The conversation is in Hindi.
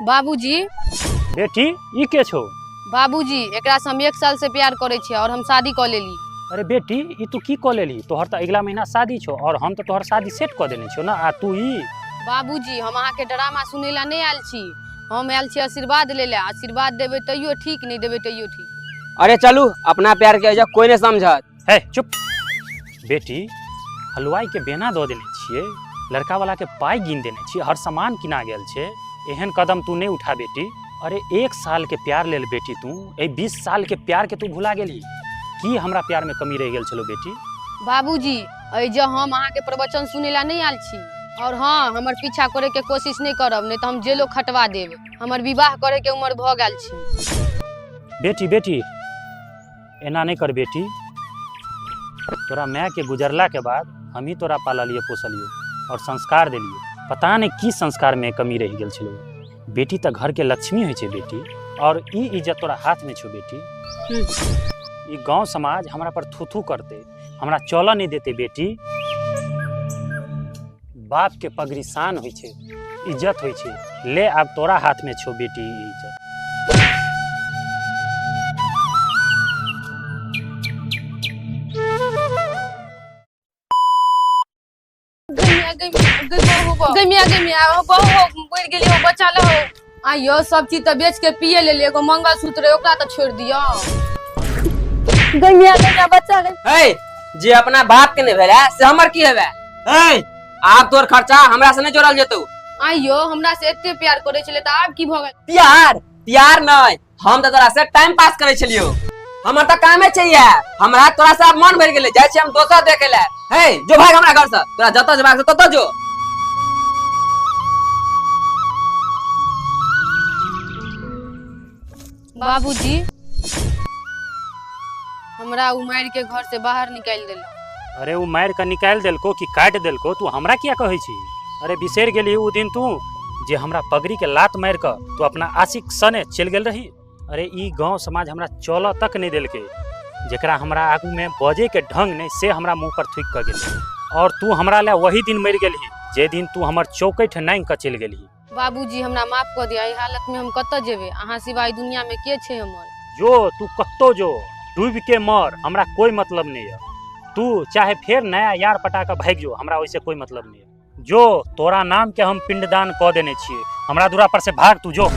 बाबूजी। बेटी ई के छो? बाबूजी एकरा से हम 1 साल से प्यार करे छी और हम शादी कर लेली। अरे बेटी ई तू की कर लेली? तोहर तो अगला महीना शादी छो और हम तो तोहर शादी सेट कर देने छो ना। आ तू ई बाबूजी हम अहाँ के ड्रामा सुने ला नहीं आयल छी, हम आयल छी आशीर्वाद ले ले। आशीर्वाद देबे तैयो ठीक, नहीं देबे तैयो ठीक। अरे चलू अपना प्यार के वजह कोई नहीं समझत है। चुप बेटी, हलवाई के बेना दो देने छिए, लड़का वाला के पाई गिन देने छी, हर सामान किना गेल छे। एहन कदम तू नहीं उठा बेटी। अरे 1 साल के प्यार ले बेटी, तू ए 20 साल के प्यार के तू भुला गेली की? हमरा प्यार में कमी रह गेल चलो बेटी। बाबूजी जो हम अहाँ के प्रवचन सुने ला नहीं आयल छी, और हाँ हमर पीछा करे के कोशिश नहीं करब, नहीं तो हम जेलो खटवा देब। हमर विवाह करे के उम्र भ गेल छी। बेटी बेटी एना नहीं कर बेटी। तोरा माँ के गुजरला के बाद हम ही तोरा पाललिए पोसलिए और संस्कार दिलिए। पता नहीं की संस्कार में कमी रह गेल छलो। बेटी तो घर के लक्ष्मी होय छे बेटी, और ई इज्जत तोरा हाथ में छो बेटी। ई गांव समाज हमरा पर थू करते, हमरा चल नहीं देते बेटी। बाप के पगड़ी शान होय छे, इज्जत होय छे। ले अब तोरा हाथ में छो बेटी ई इज्जत। आइयो सब चीज तो बेच के पिए ले ले, एगो मंगलसूत्र ओकरा तो छोड़ दियो। गैया गैया बच्चा रे। ए जे अपना बाप के नहीं भेला से हमर की हेबे? ए आप तोर खर्चा हमरा से नहीं जोड़ल जेतौ। आइयो हमरा से एते प्यार करे छले त आब की भ गेल? प्यार प्यार नहीं, हम तो तोरा से टाइम पास करे छलियो। हमर तो कामे चाहिए, हमरा तोरा से अब मन भर गेले, जाय छी हम दोसर देखे ले। हे जो भाग हमरा घर से, तोरा जत जबाक से तत जो। बाबूजी हमरा उमर के घर से बाहर निकाल देलो। अरे वो मार के निकाल देलको कि काट देलको, तू हमरा क्या कहे छी? अरे बिसर गेली उ दिन तू जे हमरा पगड़ी के लात मार के तू अपना आशिक सने चल गेल रही। अरे ई गांव समाज हमरा चल तक नहीं देलके, जेकरा हमरा आगू में बजे के ढंग नहीं से हमरा मुंह पर थूक के गेल। और तू हमरा ले वही दिन मर गेली जे दिन तू हमर चौकठ नांग के चल गेली। बाबूजी हमरा माफ कर दिया, ई हालत में हम कत जेबे? अहाँ सिवाय दुनिया में के छे हमर? जो तू कत्तो जो, डूब के मर, हमरा कोई मतलब नहीं है। तू चाहे फिर नया यार पटा के भाग जो, हमरा वैसे कोई मतलब नहीं है। जो तोरा नाम के हम पिंडदान क देने छिए, हमरा दूरा पर से भाग तू जो।